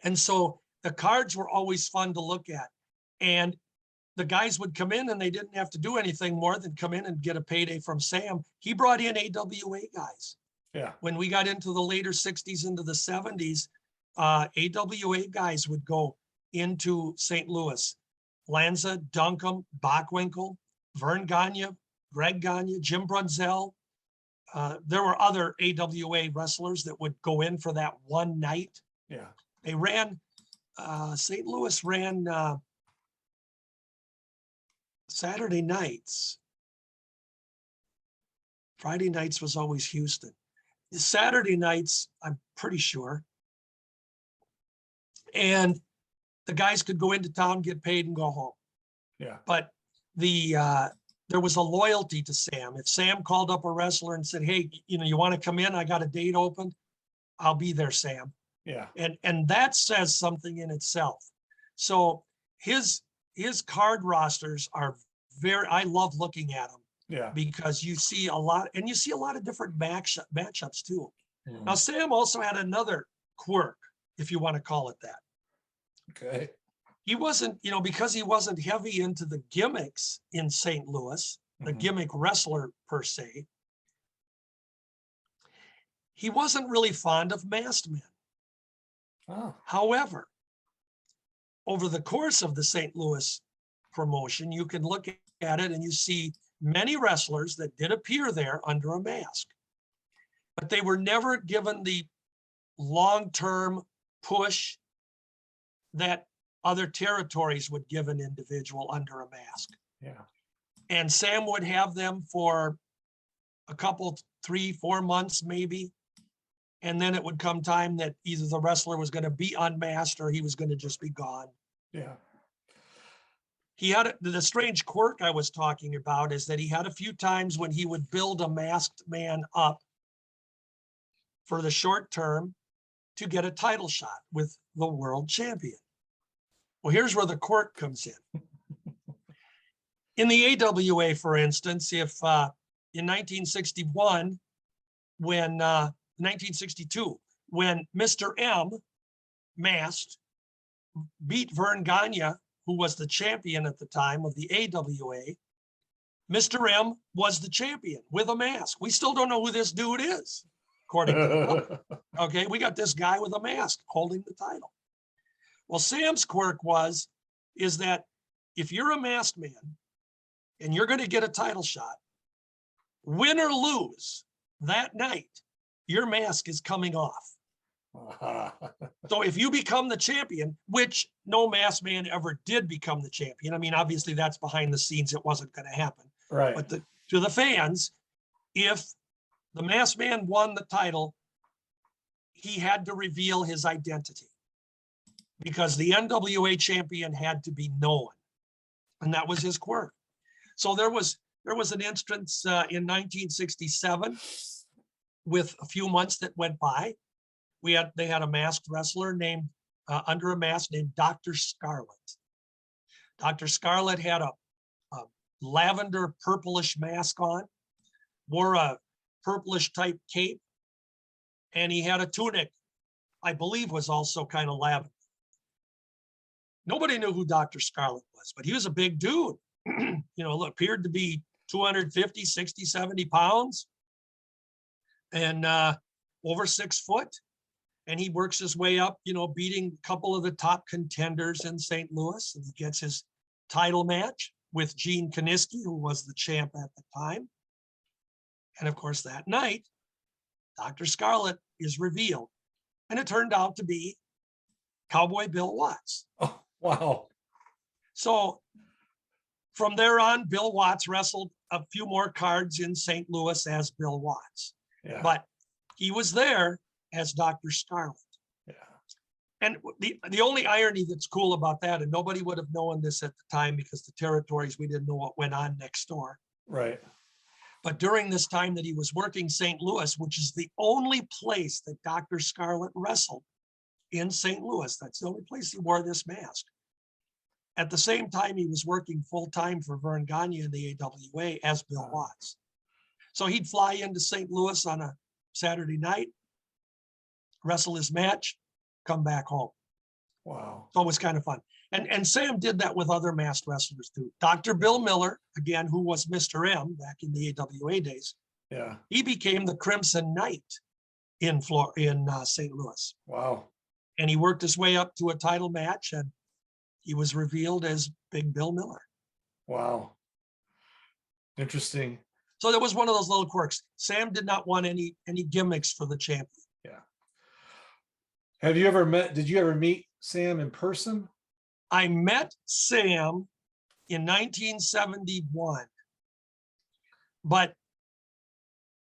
And so the cards were always fun to look at. And the guys would come in and they didn't have to do anything more than come in and get a payday from Sam. He brought in AWA guys. Yeah. When we got into the later 60s, into the 70s, AWA guys would go into St. Louis. Lanza, Duncombe, Bockwinkel, Vern Gagne, Greg Gagne, Jim Brunzell. There were other AWA wrestlers that would go in for that one night. Yeah. They ran, St. Louis ran Saturday nights. Friday nights was always Houston. Saturday nights, I'm pretty sure. And the guys could go into town, get paid, and go home. Yeah. But there was a loyalty to Sam. If Sam called up a wrestler and said, hey, you want to come in? I got a date open. I'll be there, Sam. Yeah. And that says something in itself. So his card rosters are I love looking at them. Yeah. Because you see a lot, and you see a lot of different matchups too. Now, Sam also had another quirk, if you want to call it that. Okay. He wasn't, because he wasn't heavy into the gimmicks in St. Louis, the gimmick wrestler per se, he wasn't really fond of masked men. Oh. However, over the course of the St. Louis promotion, you can look at it and you see many wrestlers that did appear there under a mask, but they were never given the long-term push that other territories would give an individual under a mask. Yeah. And Sam would have them for a couple, 3, 4 months, maybe. And then it would come time that either the wrestler was going to be unmasked or he was going to just be gone. Yeah. He had the strange quirk I was talking about is that he had a few times when he would build a masked man up for the short term to get a title shot with the world champion. Well, here's where the quirk comes in. In the AWA, for instance, if in 1961, when 1962, when Mr. M masked, beat Vern Gagne who was the champion at the time of the AWA, Mr. M was the champion with a mask. We still don't know who this dude is, according to the public. Okay, we got this guy with a mask holding the title. Well, Sam's quirk is that if you're a masked man and you're going to get a title shot, win or lose that night, your mask is coming off. So if you become the champion, which no masked man ever did become the champion. I mean, obviously that's behind the scenes. It wasn't going to happen. Right. But to the fans, if the masked man won the title, he had to reveal his identity because the NWA champion had to be known. And that was his quirk. So there was an instance in 1967 with a few months that went by. They had a masked wrestler named under a mask named Dr. Scarlet. Dr. Scarlet had a lavender purplish mask on, wore a purplish type cape, and he had a tunic, I believe was also kind of lavender. Nobody knew who Dr. Scarlet was, but he was a big dude. Appeared to be 250, 60, 70 pounds and over 6 foot. And he works his way up, beating a couple of the top contenders in St. Louis. And he gets his title match with Gene Kiniski, who was the champ at the time. And of course, that night, Dr. Scarlet is revealed. And it turned out to be Cowboy Bill Watts. Oh, wow. So from there on, Bill Watts wrestled a few more cards in St. Louis as Bill Watts. Yeah. But he was there as Dr. Scarlet. Yeah. And the only irony that's cool about that, and nobody would have known this at the time because the territories, we didn't know what went on next door. Right. But during this time that he was working St. Louis, which is the only place that Dr. Scarlet wrestled in St. Louis, that's the only place he wore this mask. At the same time, he was working full-time for Vern Gagne in the AWA as Bill Watts. So he'd fly into St. Louis on a Saturday night, wrestle his match, come back home. Wow. So it was kind of fun. And Sam did that with other masked wrestlers too. Dr. Bill Miller, again, who was Mr. M back in the AWA days. Yeah. He became the Crimson Knight in St. Louis. Wow. And he worked his way up to a title match and he was revealed as Big Bill Miller. Wow. Interesting. So that was one of those little quirks. Sam did not want any gimmicks for the champion. Yeah. Did you ever meet Sam in person? I met Sam in 1971, but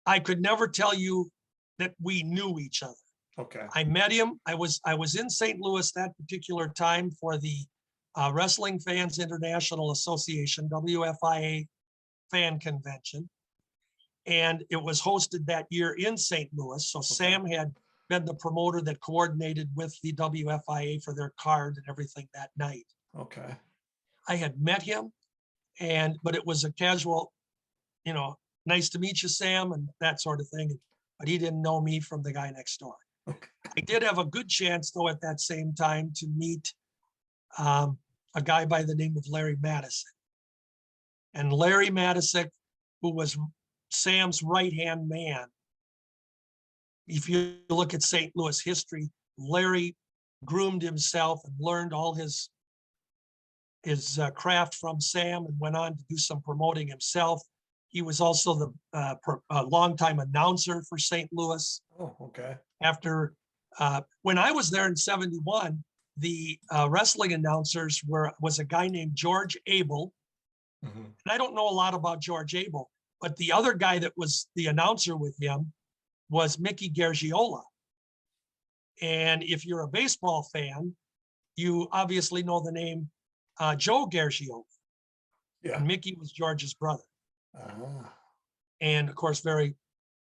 I could never tell you that we knew each other. Okay. I met him. I was in St. Louis that particular time for the Wrestling Fans International Association, WFIA fan convention. And it was hosted that year in St. Louis. So Okay. Sam had been the promoter that coordinated with the WFIA for their card and everything that night. Okay. I had met him, but it was a casual, nice to meet you, Sam, and that sort of thing. But he didn't know me from the guy next door. Okay. I did have a good chance, though, at that same time to meet a guy by the name of Larry Madison. And Larry Madison, who was Sam's right-hand man. If you look at St. Louis history, Larry groomed himself and learned all his craft from Sam and went on to do some promoting himself. He was also the longtime announcer for St. Louis. Oh, okay. After, when I was there in 71, the wrestling announcers was a guy named George Abel. Mm-hmm. And I don't know a lot about George Abel, but the other guy that was the announcer with him was Mickey Gargiola. And if you're a baseball fan, you obviously know the name Joe Gargiola. Yeah. And Mickey was George's brother. Uh-huh. And of course, very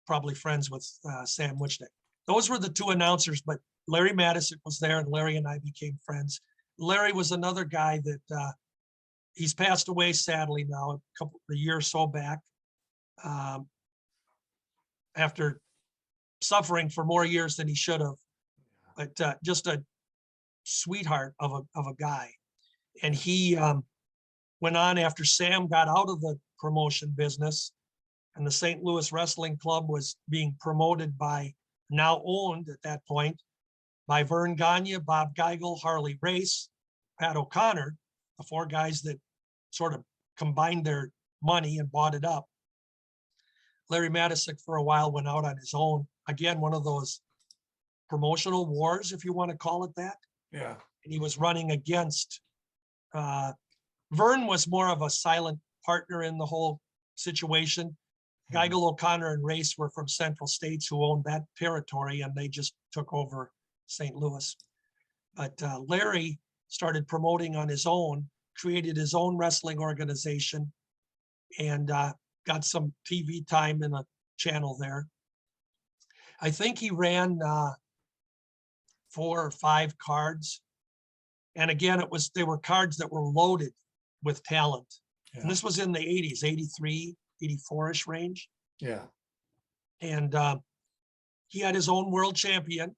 probably friends with Sam Muchnick. Those were the two announcers, but Larry Madison was there and Larry and I became friends. Larry was another guy that he's passed away sadly now, a year or so back, after suffering for more years than he should have, but just a sweetheart of a guy. And he went on after Sam got out of the promotion business, and the St. Louis Wrestling Club was being promoted by, now owned at that point, by Vern Gagne, Bob Geigel, Harley Race, Pat O'Connor, the four guys that sort of combined their money and bought it up. Larry Matisic for a while went out on his own. Again, one of those promotional wars, if you want to call it that. Yeah. And he was running against, Vern was more of a silent partner in the whole situation. Geigel, O'Connor, and Race were from Central States who owned that territory, and they just took over St. Louis. But Larry started promoting on his own, created his own wrestling organization, and got some TV time in a channel there. I think he ran 4 or 5 cards. And again, they were cards that were loaded with talent. Yeah. And this was in the 80s, 83, 84-ish range. Yeah. And he had his own world champion.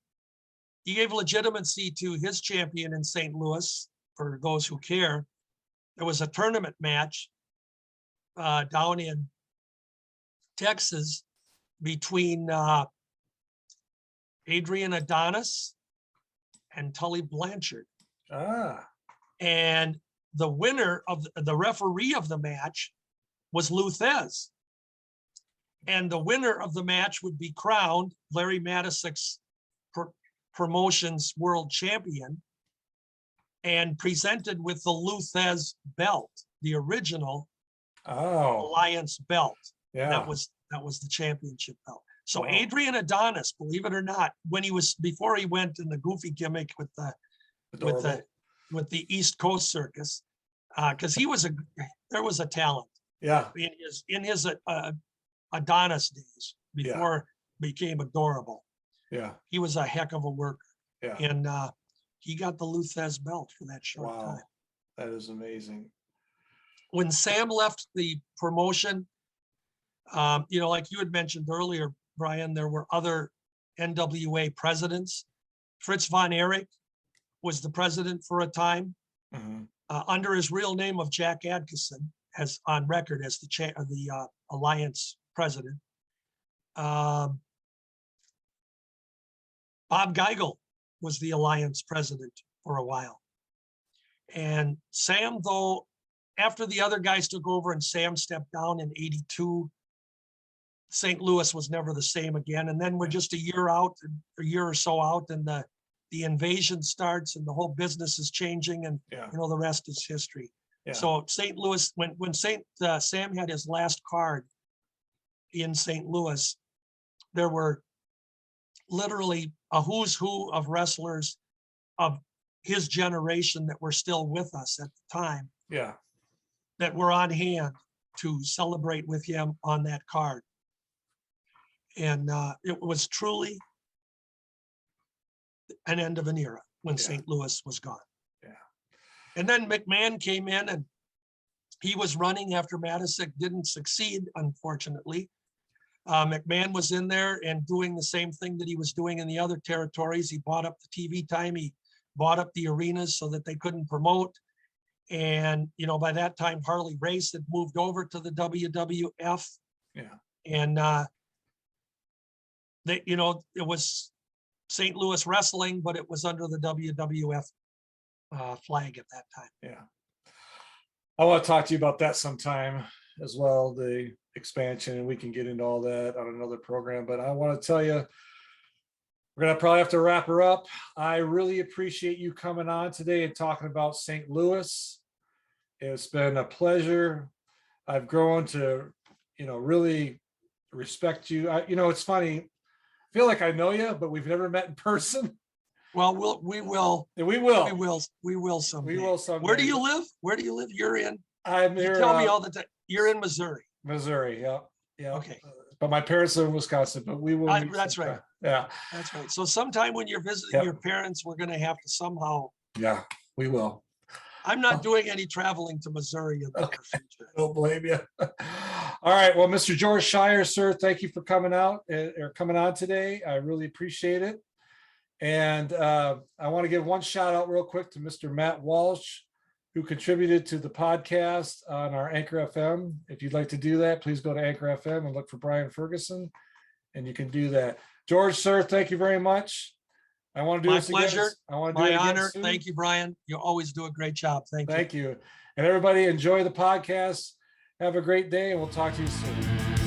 He gave legitimacy to his champion in St. Louis, for those who care. There was a tournament match down in Texas between Adrian Adonis and Tully Blanchard. And the winner of the referee of the match was Lou Thesz. And the winner of the match would be crowned Larry Matisic's promotions world champion and presented with the Lou Thesz belt, the original Alliance belt. Yeah. That was the championship belt. So Adrian Adonis, believe it or not, before he went in the goofy gimmick with the East Coast Circus, because there was a talent. Yeah. In his Adonis days before became adorable. Yeah. He was a heck of a worker. Yeah. And he got the Lou Thesz belt for that short time. That is amazing. When Sam left the promotion, like you had mentioned earlier, Brian, there were other NWA presidents. Fritz von Erich was the president for a time, under his real name of Jack Adkisson, as on record as the Alliance president. Bob Geigel was the Alliance president for a while. And Sam, though, after the other guys took over and Sam stepped down in 82, St. Louis was never the same again. And then we're just a year or so out, and the invasion starts and the whole business is changing, and the rest is history. Yeah. So St. Louis, when Sam had his last card in St. Louis, there were literally a who's who of wrestlers of his generation that were still with us at the time. Yeah. That were on hand to celebrate with him on that card. And it was truly an end of an era when St. Louis was gone. Yeah. And then McMahon came in, and he was running after Matisic didn't succeed, unfortunately. McMahon was in there and doing the same thing that he was doing in the other territories. He bought up the TV time. He bought up the arenas so that they couldn't promote. And, by that time, Harley Race had moved over to the WWF. Yeah. And, it was St. Louis Wrestling, but it was under the WWF flag at that time. Yeah. I want to talk to you about that sometime as well, the expansion, and we can get into all that on another program. But I want to tell you, we're going to probably have to wrap her up. I really appreciate you coming on today and talking about St. Louis. It's been a pleasure. I've grown to, really respect you. It's funny. I feel like I know you, but we've never met in person. Well, we will someday. We will someday. Where do you live? You're in. I'm here. You tell me all the time. You're in Missouri. Missouri. Yeah. Okay. But my parents are in Wisconsin. But we will. That's right. Yeah. That's right. So sometime when you're visiting your parents, we're going to have to somehow. Yeah, we will. I'm not doing any traveling to Missouri in the future. Don't blame you. All right. Well, Mr. George Shire, sir, thank you for coming out or coming on today. I really appreciate it. And I want to give one shout out real quick to Mr. Matt Walsh, who contributed to the podcast on our Anchor FM. If you'd like to do that, please go to Anchor FM and look for Brian Ferguson, and you can do that. George, sir, thank you very much. I want to do My this pleasure. again. I want to do My it again honor. soon. Thank you, Brian. You always do a great job. Thank you. Thank you. And everybody, enjoy the podcast. Have a great day, and we'll talk to you soon.